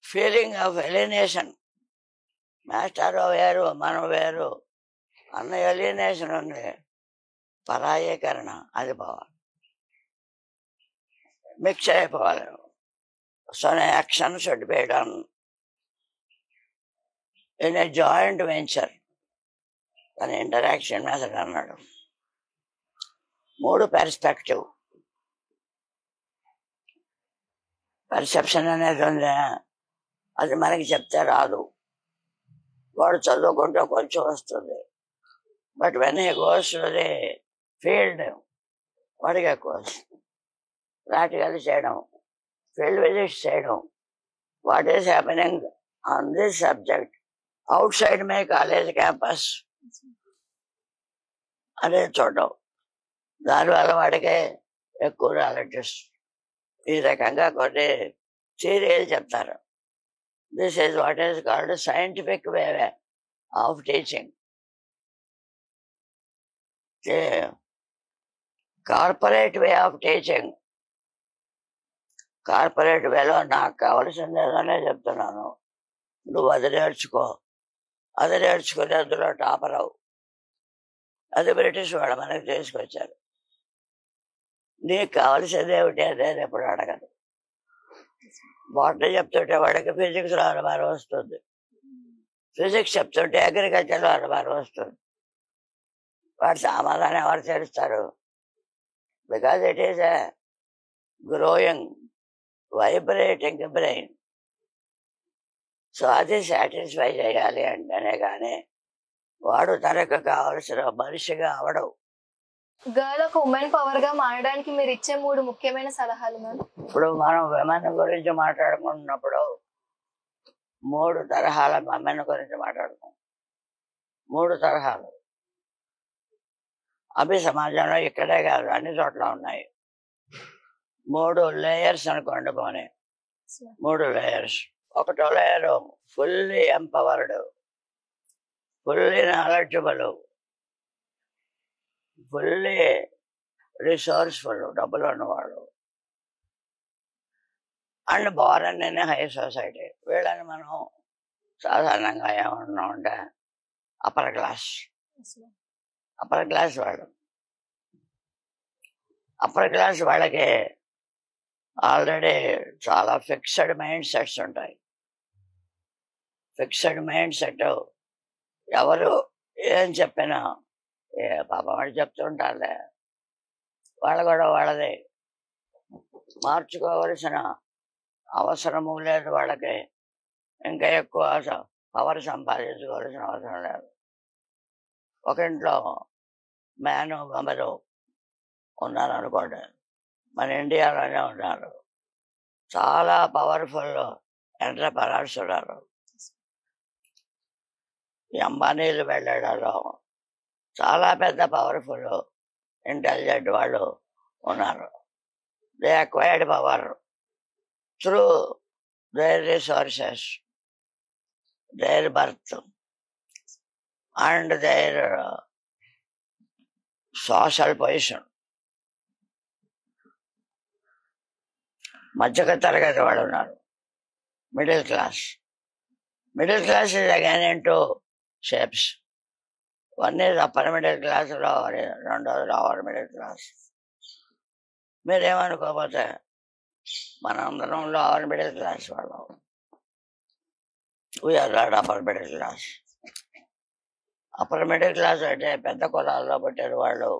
feeling of alienation, master వేరు మనం వేరు అన్న ఎలినేషన్ ఉంది, పరాయీకరణ, అది పోవాలి, మిక్స్ అయిపోవాలి. So action should be done in a joint venture అని ఇంటరాక్షన్ మెథడ్ అన్నాడు. 3 పెర్స్పెక్టివ్. పర్సెప్షన్ అనేది ఉంది, అది మనకి చెప్తే రాదు. వాడు చదువుకుంటే కొంచెం వస్తుంది. But when he goes to the field వాడికి ఎక్కువ వస్తుంది. ప్రాక్టికల్ చేయడం, ఫీల్డ్ విజిట్స్ చేయడం, what is happening on this subject out side my college campus అనేది చూడడం. దానివల్ల వాడికి ఎక్కువ నాలెడ్జ్. ఈ రకంగా కొన్ని థియరీలు చెప్తారు. This is what is called scientific way of teaching. Corporate way of teaching, corporate వేలో నాకు కావాల్సింది ఏదనే చెప్తున్నాను, నువ్వు అది నేర్చుకో, అది నేర్చుకుని అందులో టాపర్ అవు. అది బ్రిటిష్ వాడు మనకు తీసుకొచ్చారు. నీకు కావాల్సింది ఏమిటి అనేది ఎప్పుడు అడగదు. బాటనీ చెప్తుంటే వాడికి ఫిజిక్స్లో అనుమానం వస్తుంది, ఫిజిక్స్ చెప్తుంటే అగ్రికల్చర్లో అనుమానం వస్తుంది. వాడు సమాధానం ఎవరు చేస్తారు? Because it is a growing vibrating brain. So అది సాటిస్ఫై చేయాలి అంటేనే కానీ వాడు తనకు కావలసిన మనిషిగా అవడం. గర్ల్ ఒక ఉమెన్ పవర్ గా మారడానికి మీరు ఇచ్చే 3 ముఖ్యమైన సలహాలు మ్యామ్. ఇప్పుడు మనం విమెన్ గురించి మాట్లాడుకుంటున్నప్పుడు 3 తరహాల విమెన్ గురించి మాట్లాడుకుంటాం. 3 తరహాలు అభి సమాజంలో ఇక్కడే కాదు అన్ని చోట్ల ఉన్నాయి. 3 లేయర్స్ అనుకోండి పోనీ, 3 లేయర్స్. ఒకటో layer fully empowered, fully knowledgeable, fully resourceful, డబ్బులు ఉన్నవాడు, and Born in high society. వీళ్ళని మనం సాధారణంగా ఏమన్నా ఉంటే అప్పర్ క్లాస్ వాళ్ళు. అప్పర్ క్లాస్ వాళ్ళకి ఆల్రెడీ చాలా ఫిక్స్డ్ మైండ్ సెట్స్ ఉంటాయి. ఫిక్స్డ్ మైండ్ సెట్ ఎవరు ఏం చెప్పినా పాప వాడు చెప్తుంటారులే, వాళ్ళు కూడా వాళ్ళది, మార్చుకోవలసిన అవసరము లేదు వాళ్ళకి. ఇంకా ఎక్కువ పవర్ సంపాదించుకోవాల్సిన అవసరం లేదు. ఒక ఇంట్లో మ్యాను బొమ్మలు ఉన్నారు అనుకోండి, మన ఇండియాలోనే ఉన్నారు, చాలా పవర్ఫుల్ ఎంటర్‌ప్రెన్యూర్స్ ఉన్నారు. ఈ అంబానీలు వెళ్ళడాలో చాలా పెద్ద పవర్ఫుల్ ఇంటెలిజెంట్ వాళ్ళు ఉన్నారు. They acquired power through their resources, their birth and their social position. మధ్యక తరగతి వాళ్ళు ఉన్నారు, middle class. Middle class is again in two shapes. One is upper middle class, రెండోది లోవర్ మిడిల్ క్లాస్. మీరేమనుకోకపోతే మనందరం lower middle class వాళ్ళం. We are not upper middle class. Upper middle class అంటే పెద్ద కులాల్లో పుట్టిన వాళ్ళు,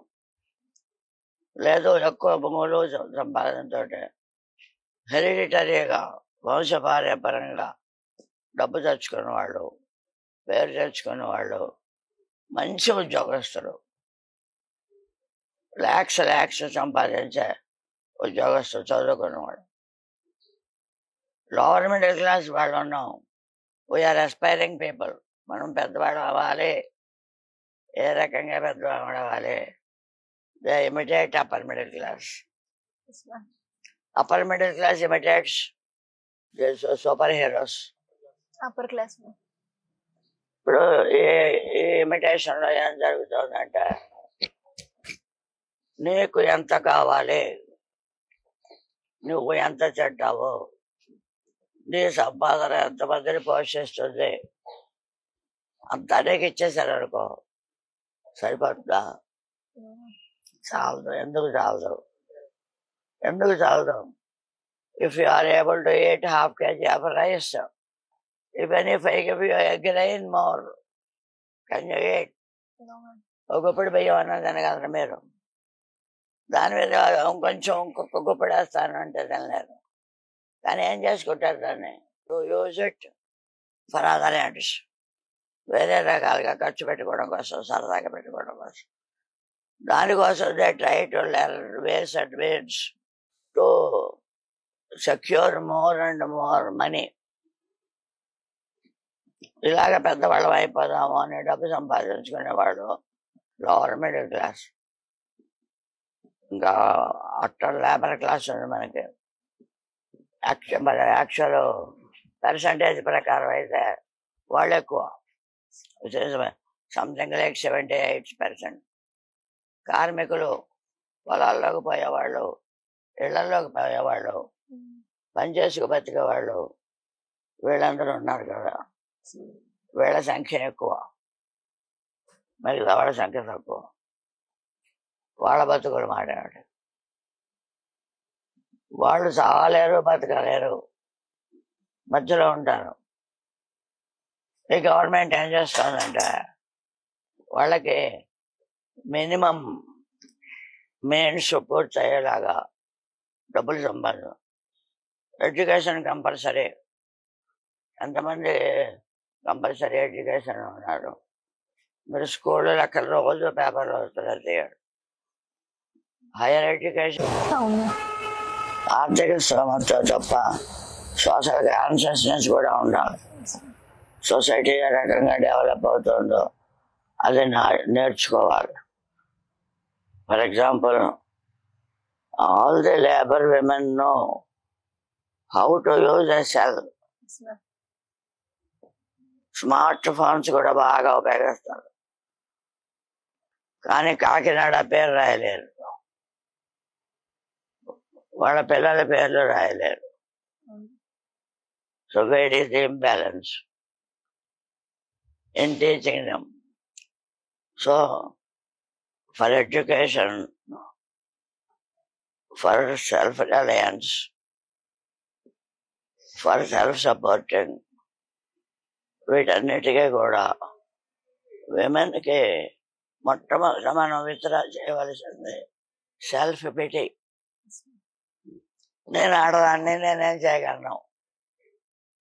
లేదు ఎక్కువ భూములు సంపాదనతో హెరిడిటరీగా వంశపార్యపరంగా డబ్బు తెచ్చుకున్న వాళ్ళు, పేరు తెచ్చుకున్న వాళ్ళు, మంచి ఉద్యోగస్తులు, ల్యాక్స్ సంపాదించే ఉద్యోగస్తులు, చదువుకున్నవాడు. లోవర్ మిడిల్ క్లాస్ వాళ్ళు ఉన్నాం. We're aspiring people. మనం పెద్దవాడు అవ్వాలి. ఏ రకంగా పెద్దవాడు అవ్వాలి? They imitate upper middle class. Upper middle class imitates super heroes. Upper class ఇప్పుడు ఈ ఇమిటేషన్లో ఏం జరుగుతుందంటే, నీకు ఎంత కావాలి, నువ్వు ఎంత చెడ్డావు, నీ సంపాదన ఎంతమందిని పోషిస్తుంది, అంత నీకు ఇచ్చేసారు అనుకో, సరిపోతుందా? చాలదు. ఎందుకు చాలదు? If you are able to eat half kg of rice, even if I give you a grain more, can you eat? ఒక గుప్పిడి బియ్యం అన్నది తినగలరు మీరు. దాని మీద ఇంకొంచెం ఇంకొక గుప్పిడి వేస్తాను అంటే తినలేరు. కానీ ఏం చేసుకుంటారు దాన్ని? To use it for other ends, వేరే రకాలుగా ఖర్చు పెట్టుకోవడం కోసం, సరదాగా పెట్టుకోవడం కోసం. దానికోసం they try to learn ways and means to secure more and more money. ఇలాగ పెద్దవాళ్ళం అయిపోదాము అని డబ్బు సంపాదించుకునేవాడు లోవర్ మిడిల్ క్లాస్. ఇంకా అట్టర్ లేబర్ క్లాస్ ఉంది మనకి. యాక్చువల్ పర్సంటేజ్ ప్రకారం అయితే వాళ్ళు ఎక్కువ, సంథింగ్ లైక్ 78%. కార్మికులు, పొలాల్లోకి పోయేవాళ్ళు, ఇళ్లలోకి పోయేవాళ్ళు, పనిచేసుకు బతికేవాళ్ళు, వీళ్ళందరూ ఉన్నారు కదా. వీళ్ళ సంఖ్య ఎక్కువ, మిగతా వాళ్ళ సంఖ్య తక్కువ. వాళ్ళ బతుకులు మాట్లాడాడు. వాళ్ళు చావలేరు, బతకలేరు, మధ్యలో ఉంటారు. ఈ గవర్నమెంట్ ఏం చేస్తుందంటే వాళ్ళకి మినిమం మెయిన్స్ పూర్తి అయ్యేలాగా డబ్బులు సంపాదన. Education compulsory. ఎంతమంది కంపల్సరీ ఎడ్యుకేషన్ ఉన్నారు? మీరు స్కూల్లో అక్కడ రోజు పేపర్లో వస్తుంది. హైయర్ ఎడ్యుకేషన్ ఆర్థిక శ్రమతో తప్ప సోషల్ కాన్షియస్నెస్ కూడా ఉండాలి. సొసైటీ ఏ రకంగా డెవలప్ అవుతుందో అది నేర్చుకోవాలి. For example, all the labour women know how to use a cell. Smart phones కూడా బాగా ఉపయోగిస్తారు, కానీ కాకినాడ పేరు రాయలేరు, వాళ్ళ పిల్లల పేర్లు రాయలేరు. So where is the imbalance in teaching them? So for education, for self reliance, for self supporting, వీటన్నిటికీ కూడా విమెన్కి మొట్టమొదట మనం విత్డ్రా చేయవలసింది సెల్ఫ్ పిటీ. నేను ఆడదాన్ని, నేనేం చేయగలను,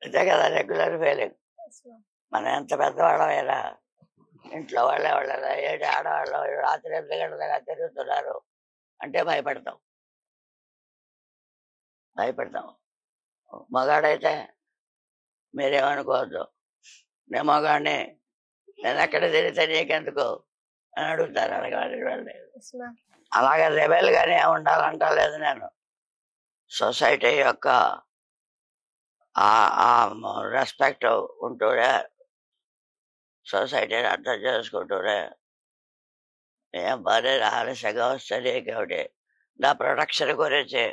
అంతే కదా రెగ్యులర్ ఫీలింగ్. మనం ఎంత పెద్దవాళ్ళమైనా ఇంట్లో వాళ్ళే ఏడు ఆడవాళ్ళు రాత్రి 8 గంటలుగా తిరుగుతున్నారు అంటే భయపడతాం. మగాడైతే మీరేమనుకోవద్దు, నేను మగాడిని, నేను ఎక్కడ తిరిగితే నీకెందుకు అని అడుగుతారు. అలాగే రెబెల్గానే ఉండాలంటలేదు నేను. సొసైటీ యొక్క రెస్పెక్ట్ ఉంటూనే, సొసైటీని అర్థం చేసుకుంటూనే, ఏం పని ఆలస్యంగా వస్తే నీకేమిటి, నా ప్రొటెక్షన్ గురించి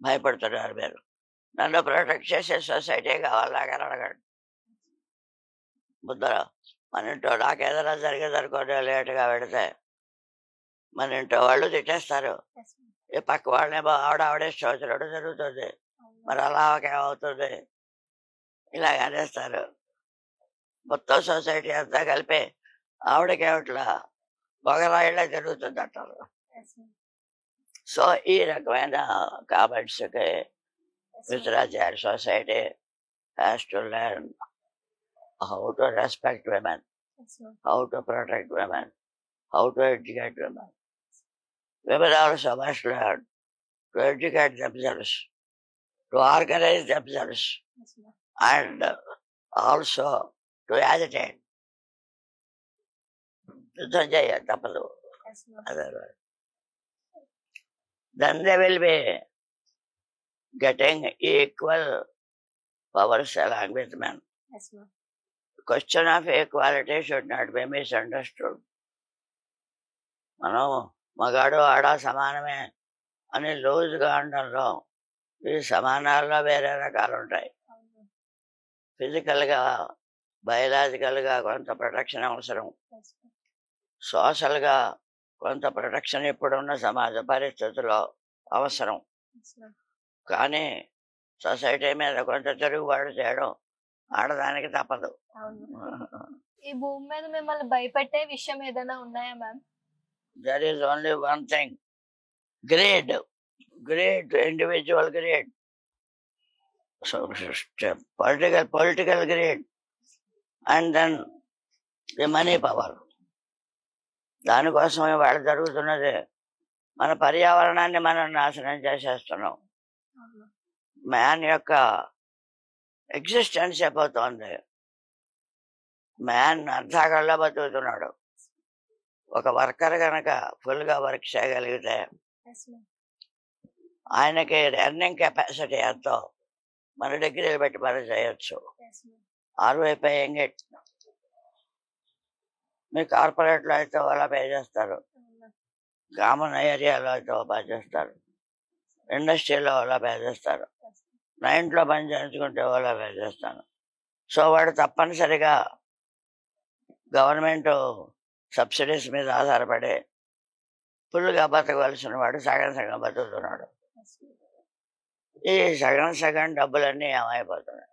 భయపడుతున్నారు మీరు. నన్ను ప్రొటెక్ట్ చేసే సొసైటీ కావాలని అడగండి. ముద్దర మన ఇంట్లో నాకేదైనా జరిగేదనుకోండి, లేటుగా పెడితే మన ఇంట్లో వాళ్ళు తిట్టేస్తారు. ఈ పక్క వాళ్ళేమో ఆవిడే శోచనడు జరుగుతుంది, మరి అలా ఏమవుతుంది, ఇలాగ అనేస్తారు. మొత్తం సొసైటీ అంతా కలిపి ఆవిడకి ఏమిట్లా పొగరాయిలా జరుగుతుంది అంటారు. సో ఈ రకమైన కామెంట్స్కి విశ్రాచార్య society has to learn how to respect women, how to protect women, how to educate women. Women also must learn to educate themselves, to organize themselves, and also to agitate. యుద్ధం చేయ తప్పదు. Then they will be getting equal powers along with men. Question of equality should not be misunderstood. మనం మగాడు ఆడ సమానమే అని లూజ్గా అనడంలో ఈ సమానాల్లో వేరే రకాలు ఉంటాయి. ఫిజికల్గా బయలాజికల్గా కొంత ప్రొటెక్షన్ అవసరం, సోషల్గా కొంత ప్రొటెక్షన్ ఇప్పుడున్న సమాజ పరిస్థితుల్లో అవసరం. కానీ సొసైటీ మీద కొంత తిరుగుబాటు చేయడం ఆడదానికి తప్పదు. ఈ భూమి మీద మిమ్మల్ని భయపెట్టే విషయం ఏదైనా ఉన్నాయా ma'am? There is only one thing: greed, individual greed. So political greed, and then the money power. దానికోసమే వాళ్ళు జరుగుతున్నది. మన పర్యావరణాన్ని మనం నాశనం చేసేస్తున్నాం. మ్యాన్ యొక్క ఎగ్జిస్టెన్స్ అయిపోతుంది. మ్యాన్ అర్థాగల్లో బతుకుతున్నాడు. ఒక వర్కర్ కనుక ఫుల్గా వర్క్ చేయగలిగితే ఆయనకి ఎర్నింగ్ కెపాసిటీ ఎంతో మన డిగ్రీలు పెట్టి పని చేయొచ్చు. ఆర్వైపేయింగ్ ఇట్. మీ కార్పొరేట్లో అయితే వాళ్ళ పే చేస్తారు, కామన్ ఏరియాలో అయితే పే చేస్తారు, ఇండస్ట్రీలో వాళ్ళ పే చేస్తారు, నా ఇంట్లో పని చేయించుకుంటే వాళ్ళ పే చేస్తాను. సో వాడు తప్పనిసరిగా గవర్నమెంట్ సబ్సిడీస్ మీద ఆధారపడి ఫుల్గా బతకవలసిన వాడు సగం సగం బతుకుతున్నాడు. ఈ సగం సగం డబ్బులన్నీ ఏమైపోతున్నాయి.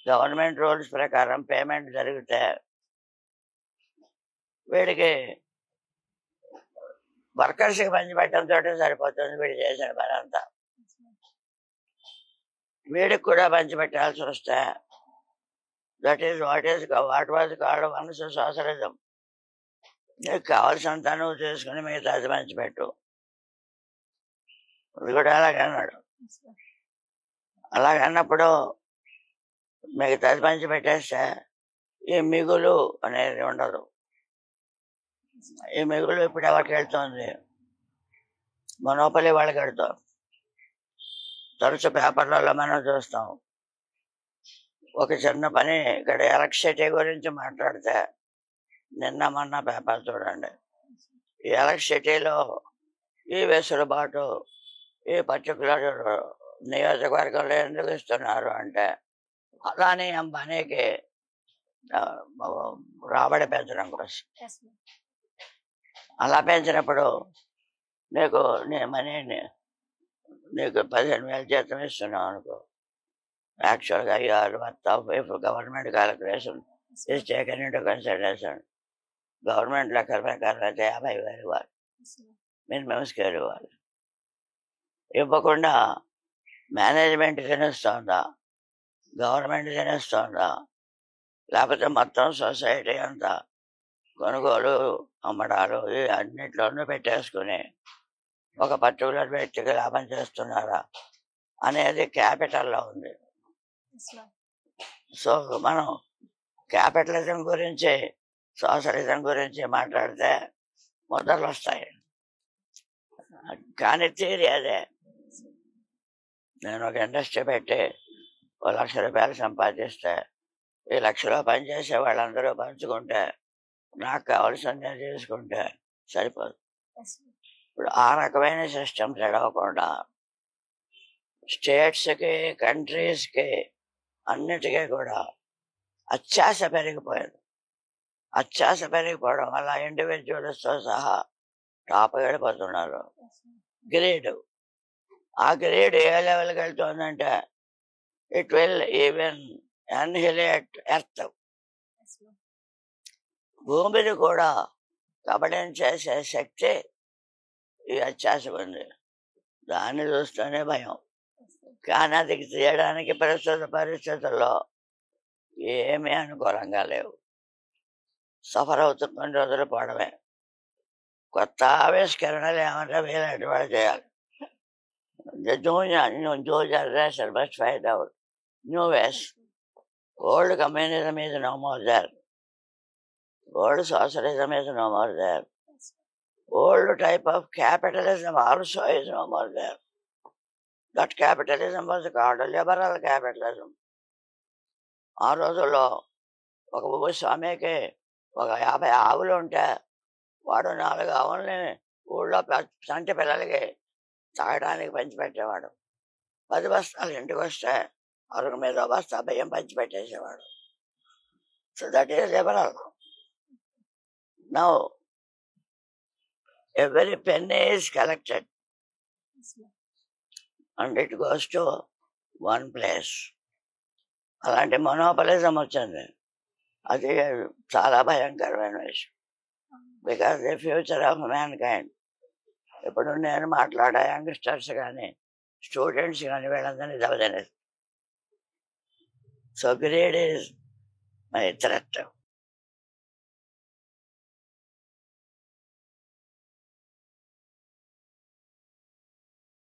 గవర్నమెంట్ రూల్స్ ప్రకారం పేమెంట్ జరిగితే వీడికి వర్కర్స్కి పంచిపెట్టడంతో సరిపోతుంది. వీడు చేసిన పని అంతా వీడికి కూడా పంచిపెట్టాల్సి వస్తే that is what was called once socialism. నీకు కావాల్సినంత నువ్వు చేసుకుని మిగతా అది పంచిపెట్టు. అది కూడా అలాగన్నాడు. అలాగన్నప్పుడు మిగతాది పంచిపెట్టేస్తే ఈ మిగులు అనేది ఉండదు. ఈ మిగులు ఇప్పుడు ఎవరికి వెళ్తుంది? మొనోపలి వాళ్ళకి వెళ్తాం. తరచు పేపర్లలో మనం చూస్తాం. ఒక చిన్న పని ఇక్కడ ఎలక్ట్రిసిటీ గురించి మాట్లాడితే నిన్న మొన్న పేపర్ చూడండి. ఈ ఎలక్ట్రిసిటీలో ఈ వెసులుబాటు ఈ పర్టికులర్ నియోజకవర్గంలో ఎందుకు ఇస్తున్నారు అంటే అదాని అంబానీకి రాబడి పెంచడం కోసం. అలా పెంచినప్పుడు నీకు నీకు 15,000 జీతం ఇస్తున్నావు అనుకో. యాక్చువల్గా government calculation is taken into consideration. Government లెక్కల ప్రకారం అయితే 50,000 ఇవ్వాలి, మినిమం స్కేల్ ఇవ్వాలి. ఇవ్వకుండా మేనేజ్మెంట్ తినేస్తుందా, గవర్నమెంట్ తినేస్తుందా, లేకపోతే మొత్తం సొసైటీ అంతా కొనుగోలు అమ్మడాలు ఈ అన్నింటిలోనూ పెట్టేసుకుని ఒక పర్టికులర్ వ్యక్తికి లాభం చేస్తున్నారా అనేది క్యాపిటల్లో ఉంది. సో మనం క్యాపిటలిజం గురించి సోషలిజం గురించి మాట్లాడితే మొదలు వస్తాయి. కానీ థియరీ అదే. నేను ఒక ఇండస్ట్రీ పెట్టి ₹1,00,000 సంపాదిస్తే ఈ 1,00,000 పనిచేసే వాళ్ళందరూ పంచుకుంటే నాకు కావాల్సింది నేను చేసుకుంటే సరిపోదు. ఇప్పుడు ఆ రకమైన సిస్టమ్స్ ఎడవకుండా స్టేట్స్కి కంట్రీస్కి అన్నిటికీ కూడా అత్యాశ పెరిగిపోయింది. అత్యాశ పెరిగిపోవడం వల్ల ఇండివిజువల్స్తో సహా టాప్ వెళ్ళిపోతున్నారు. గ్రేడ్, ఆ గ్రేడ్ ఏ లెవెల్కి వెళ్తుందంటే it will even annihilate earth. భూమిని కూడా కబళం చేసే శక్తి ఈ అత్యాశకు ఉంది. దాన్ని చూస్తూనే భయం. కానీ అది తీయడానికి ప్రస్తుత పరిస్థితుల్లో ఏమీ అనుకూలంగా లేవు. సఫర్ అవుతూ కొన్ని రోజులు పోవడమే. కొత్త ఆవిష్కరణలు ఏమంటే వీలైన వాళ్ళు చేయాలి. The new generation must find out new ways. Old communism is no more there. Old socialism is no more there. Old type of capitalism also is no more there. That capitalism was called liberal capitalism. ఆ రోజుల్లో ఒక భూస్వామికి ఒక 50 ఆవులు ఉంటే వాడు 4 ఆవుల్ని ఊళ్ళో చంటి పిల్లలకి తాగడానికి పంచిపెట్టేవాడు. 10 బస్తాలు ఇంటికి వస్తే అరుగు మీద బస్తా బియ్యం పంచిపెట్టేసేవాడు. So that is liberal. Now every penny is collected and it goes to one place. అలాంటి మొనోపలిజం వచ్చింది. అది చాలా భయంకరమైన విషయం. Because the future of mankind. ఇప్పుడు నేను మాట్లాడే యంగ్స్టర్స్ కానీ స్టూడెంట్స్ కానీ వీళ్ళందరినీ దెబ్బతినేది. So grade is my threat.